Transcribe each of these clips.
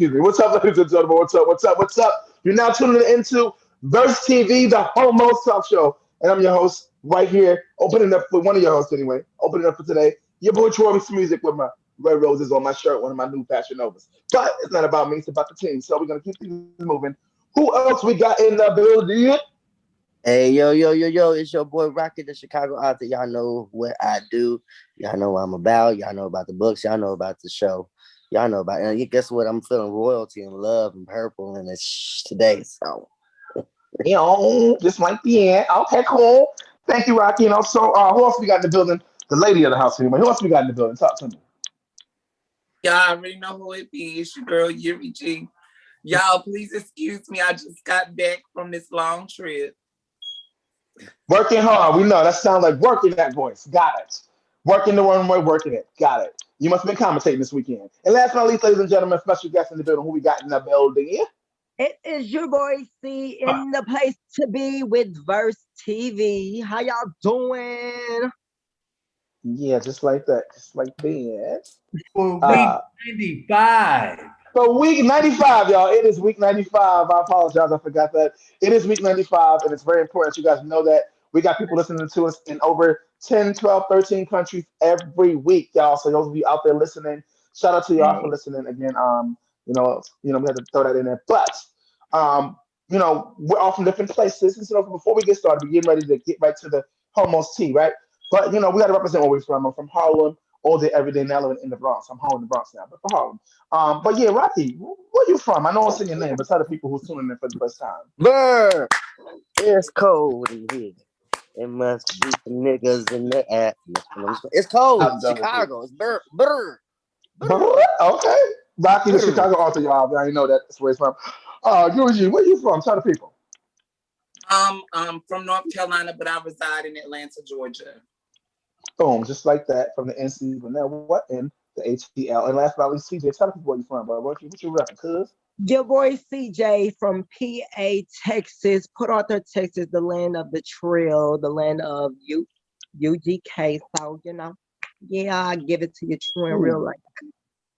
Excuse me. What's up, ladies and gentlemen? What's up? What's up? What's up? You're now tuning into Verse TV, the Homo Talk Show. And I'm your host right here, opening up for one of your hosts anyway, opening up for today. Your boy Troy with some music with my red roses on my shirt, one of my new Fashion Novas. But it's not about me, it's about the team. So we're going to keep things moving. Who else we got in the building? Hey, yo, it's your boy Rocket, the Chicago author. Y'all know what I do. Y'all know what I'm about. Y'all know about the books. Y'all know about the show. Y'all know about, and guess what? I'm feeling royalty and love and purple and it's today. So, Just like the end. Okay, cool. Thank you, Rocky. And also, who else we got in the building? The lady of the house anyway. Who else we got in the building? Talk to me. Y'all already know who it be. It's your girl, Yuri G. Y'all, please excuse me. I just got back from this long trip. Working hard. We know that sounds like working that voice. Got it. Working the one way, working it. Got it. You must have been commentating this weekend. And last but not least, ladies and gentlemen, special guest in the building. Who we got in the building? It is your boy C in the place to be with Verse TV. How y'all doing? Yeah, just like that. Just like that. For week 95. So week 95, y'all. It is week 95. I apologize. I forgot that. It is week 95, and it's very important you guys know that we got people listening to us in over 10, 12, 13 countries every week, y'all. So those of you out there listening, shout out to y'all for listening again. We had to throw that in there. But we're all from different places. And so before we get started, we're getting ready to get right to the Homos tea, right? But we got to represent where we're from. I'm from Harlem, all day, every day, now living in the Bronx. I'm home in the Bronx now, but from Harlem. But yeah, Rocky, where you from? I know I'm saying your name, but tell the people who's tuning in for the first time. Brr, it's cold in here. It must be some niggas in the atmosphere. It's cold. I'm done with Chicago. It's brr. Okay. Rocky, the Chicago author, y'all. I know that. That's where he's from. Yuji, where you from? Tell the people. I'm from North Carolina, but I reside in Atlanta, Georgia. Boom, just like that from the NC, but now what in the ATL? And last but not least, CJ, tell the people where you from, bro. What you repping, cuz? Your boy CJ from PA, Texas, Port Arthur, Texas, the land of the trail, the land of UGK. So, yeah, I give it to you true and real like that.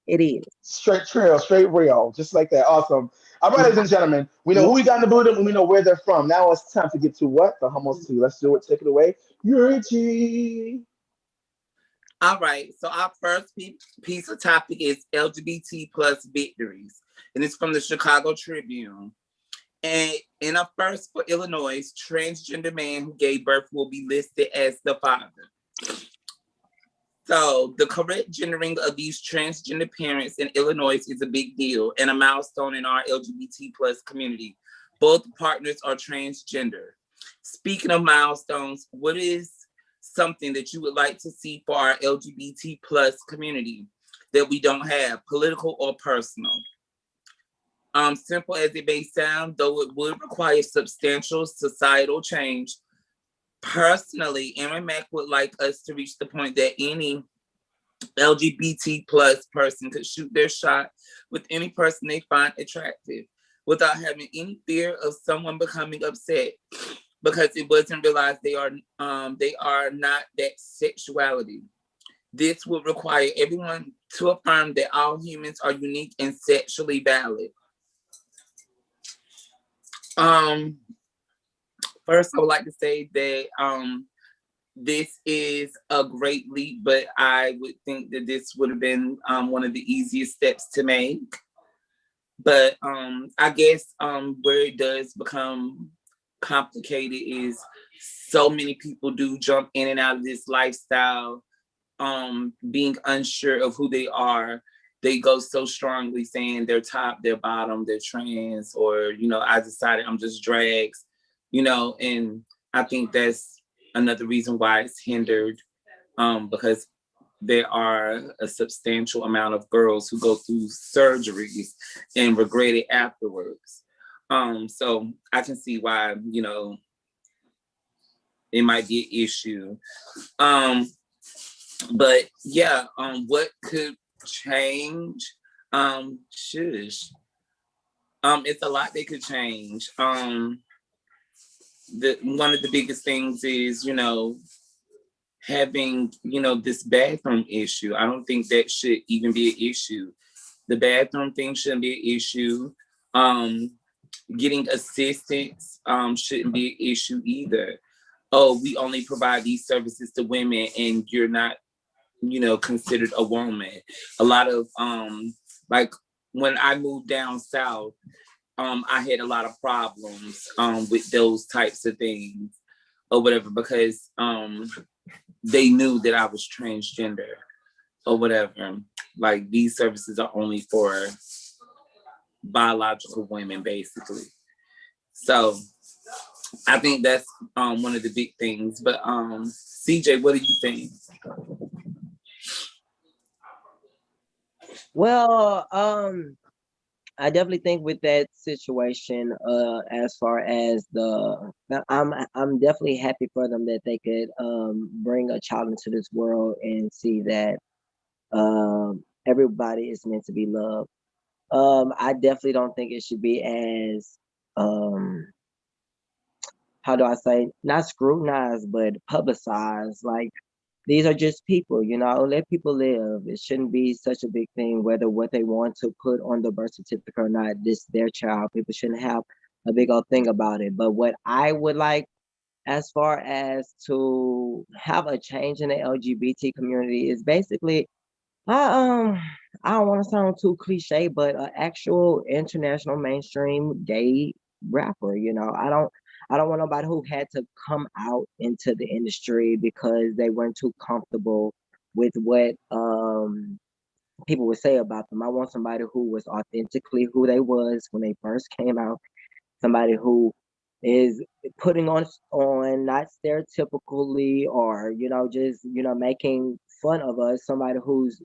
It is. Straight trail, straight real, just like that. Awesome. All right, ladies and gentlemen, we know who we got in the building and we know where they're from. Now it's time to get to what? The Homos tea. Let's do it. Take it away. Yuji. All right, so our first piece of topic is LGBT plus victories, and it's from the Chicago Tribune. And in a first for Illinois, transgender man who gave birth will be listed as the father. So the correct gendering of these transgender parents in Illinois is a big deal and a milestone in our LGBT plus community. Both partners are transgender. Speaking of milestones, what is something that you would like to see for our LGBT plus community that we don't have, political or personal? Simple as it may sound, though it would require substantial societal change, personally, Aaron Mack would like us to reach the point that any LGBT plus person could shoot their shot with any person they find attractive without having any fear of someone becoming upset because it wasn't realized they are not that sexuality. This would require everyone to affirm that all humans are unique and sexually valid. First, I would like to say that this is a great leap, but I would think that this would have been one of the easiest steps to make. But I guess where it does become complicated is so many people do jump in and out of this lifestyle, being unsure of who they are. They go so strongly saying they're top, they're bottom, they're trans, or, I decided I'm just drags, and I think that's another reason why it's hindered, because there are a substantial amount of girls who go through surgeries and regret it afterwards. So I can see why, it might be an issue. But yeah, what could change? It's a lot that could change. One of the biggest things is, having, this bathroom issue. I don't think that should even be an issue. The bathroom thing shouldn't be an issue. Getting assistance shouldn't be an issue either. Oh, we only provide these services to women and you're not, considered a woman. A lot of like when I moved down south, I had a lot of problems with those types of things or whatever because they knew that I was transgender or whatever. Like these services are only for biological women, basically. So I think that's one of the big things. But CJ, what do you think? Well, I definitely think with that situation, as far as I'm definitely happy for them that they could bring a child into this world and see that everybody is meant to be loved. I definitely don't think it should be as how do I say, not scrutinized, but publicized. Like these are just people, let people live. It shouldn't be such a big thing whether what they want to put on the birth certificate or not. This their child. People shouldn't have a big old thing about it. But what I would like as far as to have a change in the LGBT community is basically I don't want to sound too cliche, but an actual international mainstream gay rapper. I don't want nobody who had to come out into the industry because they weren't too comfortable with what people would say about them. I want somebody who was authentically who they was when they first came out, somebody who is putting on not stereotypically or just making fun of us, somebody who's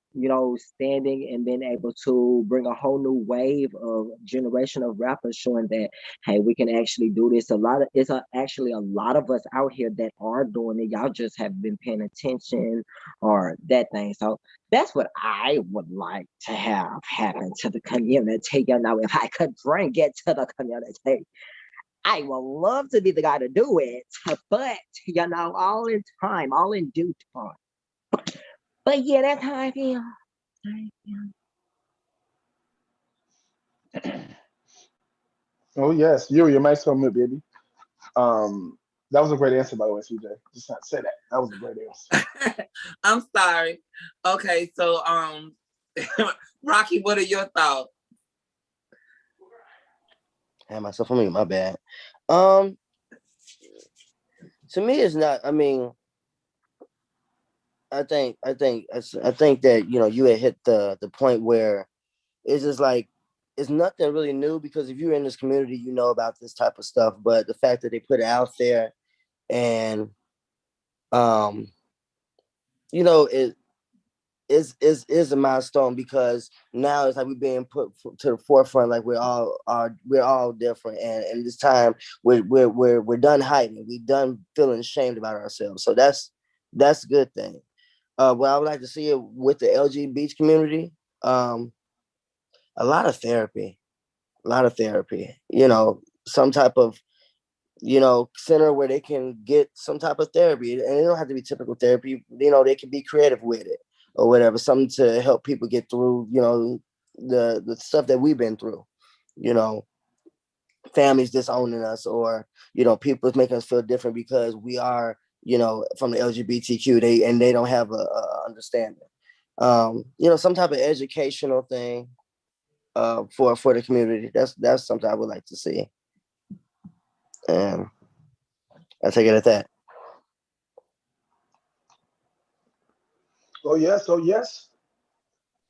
standing and being able to bring a whole new wave of generation of rappers showing that hey, we can actually do this. Actually a lot of us out here that are doing it. Y'all just haven't been paying attention or that thing. So that's what I would like to have happen to the community. If I could bring it to the community, I would love to be the guy to do it, but all in time, all in due time. But yeah, that's how I feel. Oh yes, your mic's on mute, baby. That was a great answer, by the way, CJ. Just not say that. That was a great answer. I'm sorry. Okay, so Rocky, what are your thoughts? I had myself on mute, my bad. To me, it's not. I mean, I think that you had hit the point where it's just like it's nothing really new because if you're in this community, you know about this type of stuff. But the fact that they put it out there and it is a milestone because now it's like we're being put to the forefront, like we're all different, and this time we're done hiding, we're done feeling ashamed about ourselves. So that's a good thing. What I would like to see it with the LGBT community, a lot of therapy, some type of center where they can get some type of therapy, and it don't have to be typical therapy. They can be creative with it or whatever, something to help people get through, the stuff that we've been through, families disowning us, or people making us feel different because we are, from the LGBTQ, they don't have a understanding. Some type of educational thing for the community. That's something I would like to see. And I take it at that. Oh yes,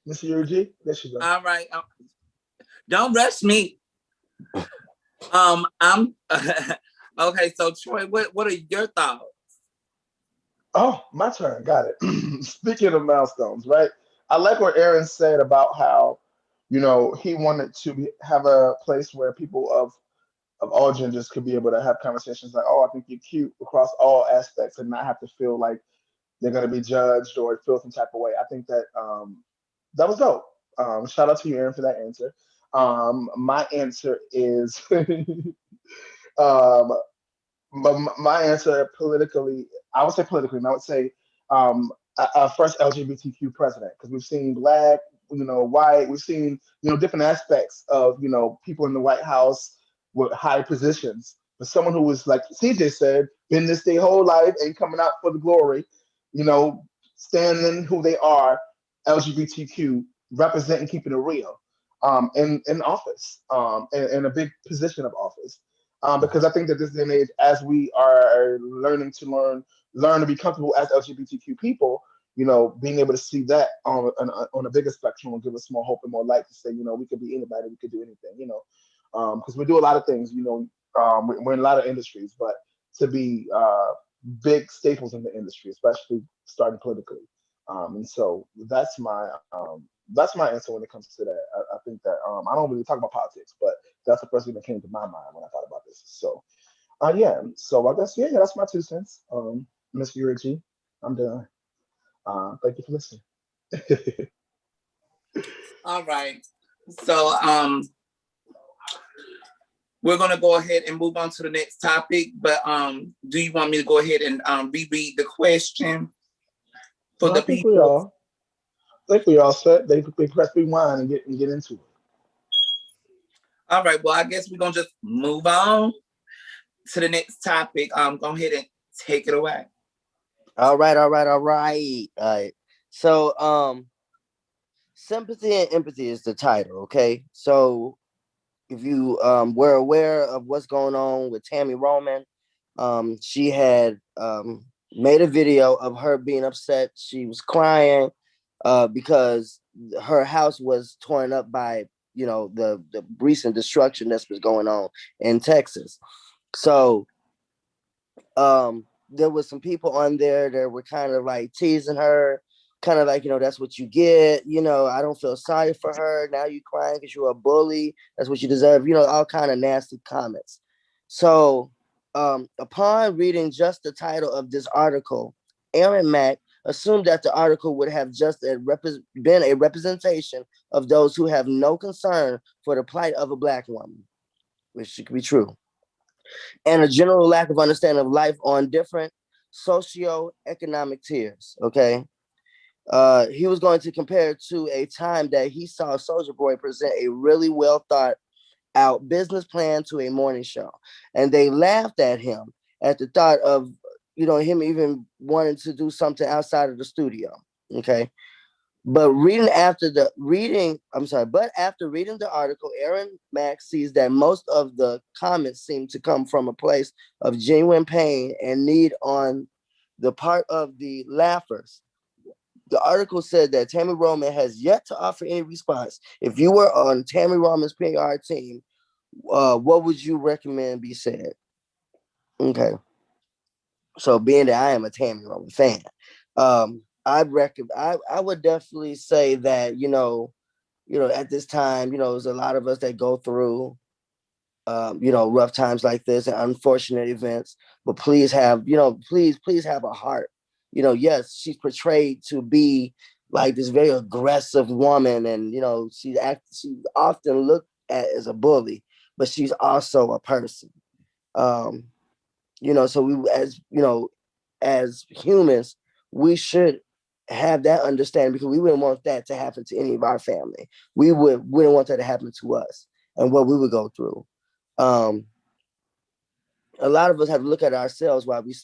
Mr. Yuji, there she goes. All right, don't rush me. I'm okay. So Troy, what are your thoughts? Oh, my turn. Got it. Speaking of milestones, right? I like what Aaron said about how, he wanted to have a place where people of all genders could be able to have conversations like, oh, I think you're cute across all aspects and not have to feel like they're going to be judged or feel some type of way. I think that that was dope. Shout out to you, Aaron, for that answer. My answer is um, my answer politically, I would say politically, and I would say a first LGBTQ president, because we've seen Black, why we've seen, different aspects of, people in the White House with high positions. But someone who was, like CJ said, been this their whole life and coming out for the glory, you know, standing who they are, LGBTQ, representing, keeping it real, in office, in a big position of office. Because I think that this day and age, as we are learning to learn to be comfortable as LGBTQ people, being able to see that on a bigger spectrum will give us more hope and more light to say, we could be anybody, we could do anything, because we do a lot of things, we're in a lot of industries, but to be big staples in the industry, especially starting politically. And so that's my answer when it comes to that. I think that I don't really talk about politics, but that's the first thing that came to my mind when I thought about this. So yeah, so I guess yeah, that's my 2 cents. Miss Yurigi, I'm done. Thank you for listening. All right. So we're gonna go ahead and move on to the next topic. But do you want me to go ahead and reread the question for the people? I think we all set. They press rewind and get into it. All right. Well, I guess we're gonna just move on to the next topic. Go ahead and take it away. All right. So, sympathy and empathy is the title. Okay. So, if you were aware of what's going on with Tami Roman, she had made a video of her being upset. She was crying because her house was torn up by the recent destruction that's been going on in Texas. So there was some people on there that were kind of like teasing her, kind of like, that's what you get. I don't feel sorry for her. Now you crying because you're a bully. That's what you deserve. All kind of nasty comments. So upon reading just the title of this article, Aaron Mack assumed that the article would have just been a representation of those who have no concern for the plight of a Black woman, which could be true, and a general lack of understanding of life on different socio-economic tiers. Okay. He was going to compare it to a time that he saw Soulja Boy present a really well thought out business plan to a morning show, and they laughed at him at the thought of him even wanting to do something outside of the studio. Okay. But after reading the article, Aaron Mack sees that most of the comments seem to come from a place of genuine pain and need on the part of the laughers. The article said that Tami Roman has yet to offer any response. If you were on Tami Roman's PR team, what would you recommend be said? Okay. So being that I am a Tami Roman fan, I would definitely say that, at this time, there's a lot of us that go through, rough times like this and unfortunate events, but please have, please have a heart. Yes, she's portrayed to be like this very aggressive woman, and, she's often looked at as a bully, but she's also a person. So we, as humans, we should have that understanding, because we wouldn't want that to happen to any of our family. We wouldn't want that to happen to us and what we would go through. A lot of us have to look at ourselves while we,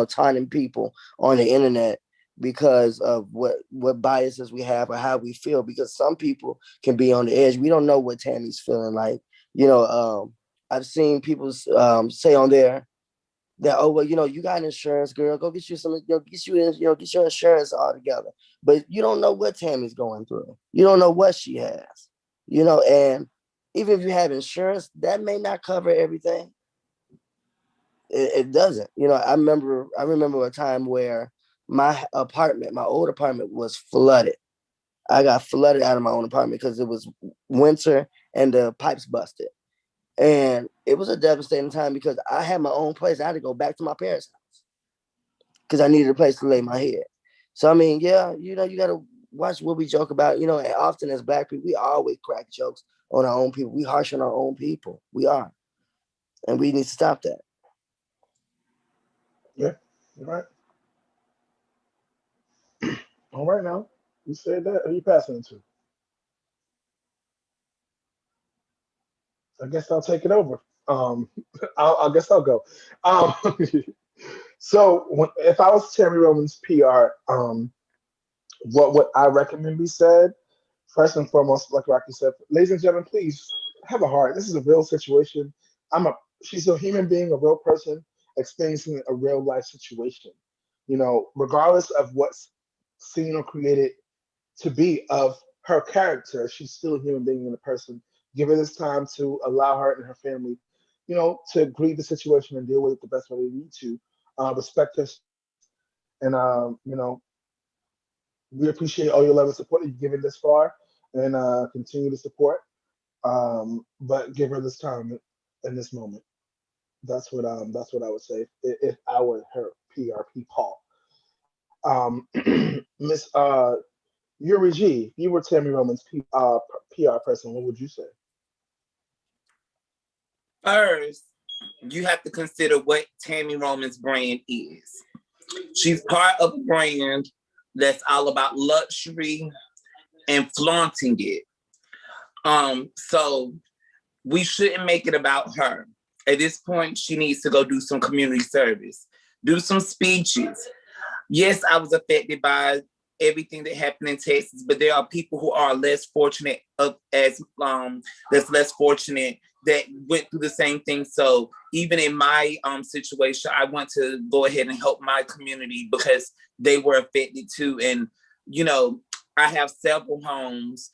taunting people on the internet because of what biases we have or how we feel, because some people can be on the edge. We don't know what Tami's feeling like. I've seen people say on there that, oh, well, you got insurance, girl, go get you some, get your insurance all together. But you don't know what Tami's going through. You don't know what she has, and even if you have insurance, that may not cover everything. It doesn't. I remember a time where my old apartment was flooded. I got flooded out of my own apartment because it was winter and the pipes busted. And it was a devastating time because I had my own place. I had to go back to my parents' house because I needed a place to lay my head. So, I mean, yeah, you got to watch what we joke about, and often as Black people, we always crack jokes on our own people. We harsh on our own people. We are. And we need to stop that. Yeah, you're right. All right now. You said that. Who are you passing it to? I guess I'll take it over. I guess I'll go. Um, so if I was Tammy Roman's PR, what would I recommend be said? First and foremost, like Rocky said, ladies and gentlemen, please have a heart. This is a real situation. I'm a She's a human being, a real person experiencing a real life situation. Regardless of what's seen or created to be of her character, she's still a human being and a person. Give her this time to allow her and her family, to grieve the situation and deal with it the best way they need to. Respect her, and we appreciate all your love and support that you've given this far, and continue to support. But give her this time in this moment. That's what I would say if I were her PRP Paul. Miss Yuri G, you were Tammy Roman's PR person. What would you say? First, you have to consider what Tammy Roman's brand is. She's part of a brand that's all about luxury and flaunting it. So we shouldn't make it about her. At this point, she needs to go do some community service, do some speeches. Yes, I was affected by everything that happened in Texas, but there are people who are less fortunate that's less fortunate that went through the same thing. So even in my situation, I want to go ahead and help my community because they were affected too. And I have several homes.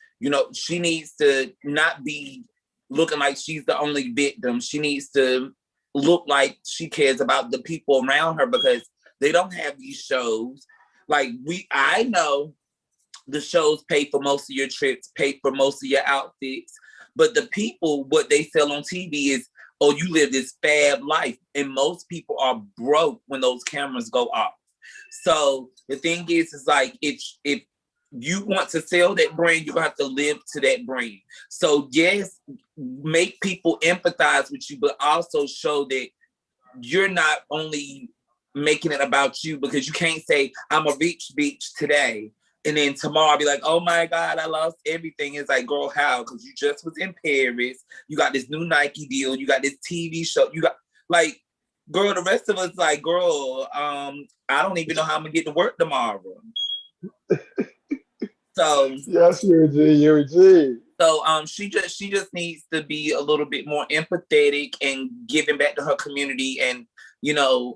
She needs to not be looking like she's the only victim. She needs to look like she cares about the people around her because they don't have these shows. I know the shows pay for most of your trips, pay for most of your outfits, but the people, what they sell on TV is, oh, you live this fab life. And most people are broke when those cameras go off. So the thing is like, if you want to sell that brand, you're gonna have to live to that brand. So yes, make people empathize with you, but also show that you're not only making it about you, because you can't say, I'm a rich bitch today, and then tomorrow I'll be like, oh my God, I lost everything. It's like, girl, how? Because you just was in Paris, you got this new Nike deal, you got this TV show, you got girl, the rest of us like, girl, I don't even know how I'm gonna get to work tomorrow. So yes, you're a G. So she just needs to be a little bit more empathetic and giving back to her community, and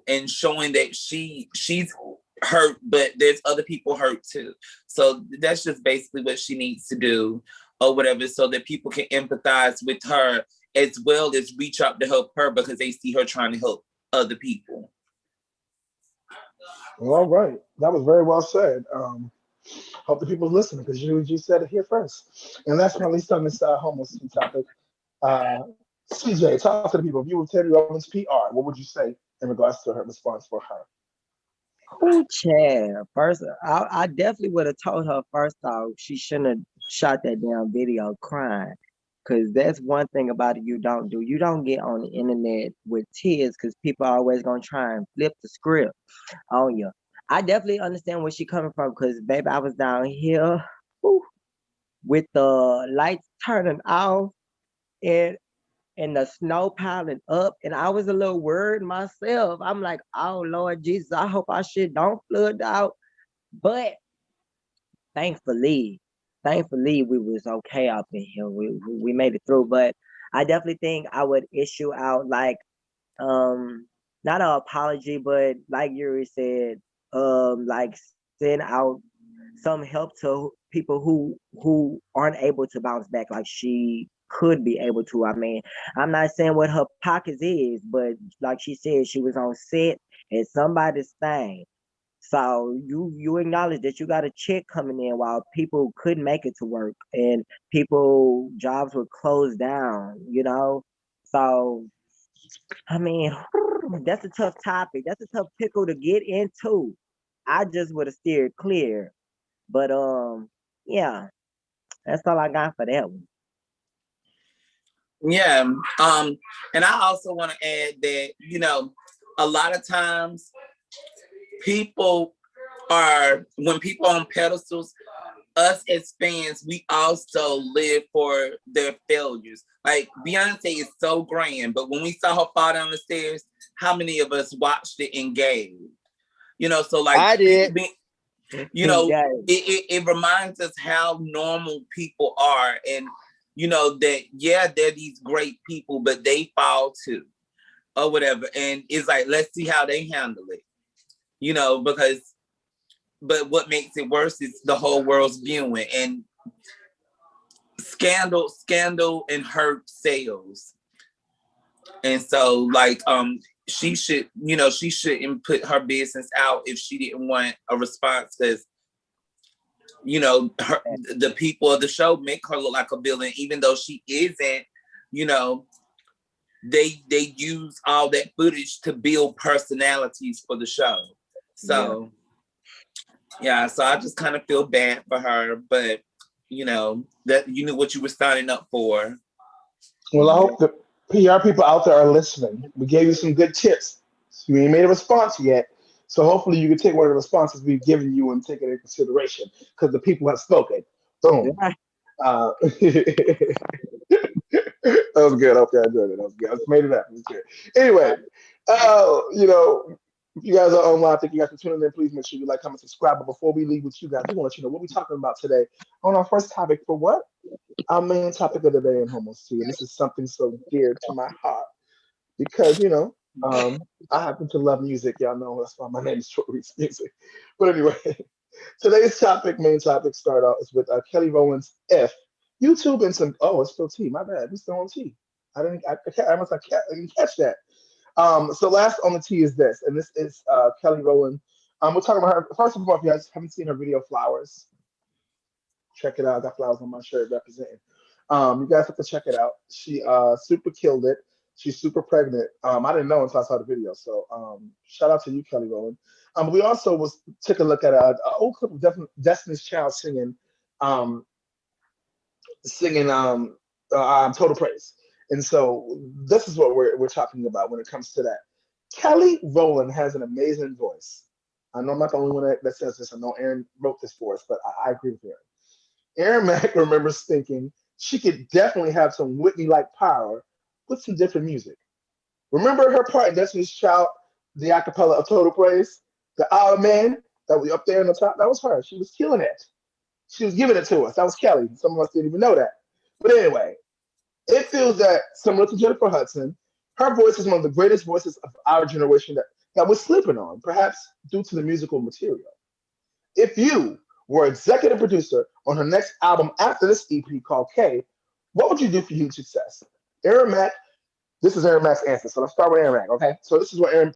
and showing that she's hurt, but there's other people hurt too. So that's just basically what she needs to do, or whatever, so that people can empathize with her as well as reach out to help her because they see her trying to help other people. Well, all right, that was very well said. Hope the people listening because you said it here first. And last but not least on this homeless topic, CJ, talk to the people. If you were Tammy Robbins PR, what would you say in regards to her response for her? Oh, Chad. First, I definitely would have told her first off she shouldn't have shot that damn video crying. Cause that's one thing about it you don't do. You don't get on the internet with tears because people are always gonna try and flip the script on you. I definitely understand where she coming from because baby, I was down here with the lights turning off and the snow piling up, and I was a little worried myself. I'm like, oh Lord Jesus, I hope our shit don't flood out. But thankfully, we was okay up in here. We made it through. But I definitely think I would issue out not an apology, but like Yuri said, like send out some help to people who aren't able to bounce back like she could be able to. I mean, I'm not saying what her pockets is, but like she said, she was on set and somebody's thing. So you acknowledge that you got a check coming in while people couldn't make it to work and people jobs were closed down. So I mean, that's a tough topic. That's a tough pickle to get into. I just would have steered clear. But yeah, that's all I got for that one. Yeah. And I also want to add that, a lot of times when people on pedestals, us as fans, we also live for their failures. Like Beyonce is so grand, but when we saw her fall down the stairs, how many of us watched it and gave? You know, so like I did. you know, Yeah. it reminds us how normal people are, and you know that they're these great people, but they fall too, or whatever. And it's like, let's see how they handle it. You know, but what makes it worse is the whole world's viewing, and scandal and hurt sales. And so like she shouldn't put her business out if she didn't want a response, because you know the people of the show make her look like a villain, even though she isn't. You know, they use all that footage to build personalities for the show. So yeah, so I just kind of feel bad for her, but you know that you knew what you were signing up for. Well, I hope the PR people out there are listening. We gave you some good tips. So you ain't made a response yet. So hopefully you can take one of the responses we've given you and take it into consideration because the people have spoken. Boom. Yeah. That was good. Okay, I enjoyed it. That was good. I just made it up. It was good. Anyway, you know, if you guys are online, thank you guys for tuning in. Please make sure you like, comment, subscribe. But before we leave with you guys, we want to let you know what we're talking about today on our first topic for what? Our main topic of the day in Homos Tea. And this is something so dear to my heart because, you know, I happen to love music. Y'all know that's why my name is Troy Reese Music. But anyway, today's main topic, start out is with Kelly Rowland's If. YouTube and some, oh, it's still T. My bad. We're still on T. I didn't catch that. So last on the T is this, and this is Kelly Rowland. We're talking about her. First of all, if you guys haven't seen her video, Flowers, check it out. I got flowers on my shirt representing. You guys have to check it out. She super killed it. She's super pregnant. I didn't know until I saw the video. So shout out to you, Kelly Rowland. We also took a look at an old clip of Destiny's Child singing Total Praise. And so this is what we're talking about when it comes to that. Kelly Rowland has an amazing voice. I know I'm not the only one that says this. I know Aaron wrote this for us, but I agree with Aaron. Aaron Mack remembers thinking she could definitely have some Whitney-like power with some different music. Remember her part in Destiny's Child, the acapella of Total Praise? The Our Man that was up there in the top? That was her. She was killing it. She was giving it to us. That was Kelly. Some of us didn't even know that. But anyway, it feels that similar to Jennifer Hudson, her voice is one of the greatest voices of our generation that we're sleeping on, perhaps due to the musical material. If you were executive producer on her next album after this EP called K, what would you do for huge success? Aaron Mack, this is Aaron Mack's answer. So let's start with Aaron Mack, okay? So this is what Aaron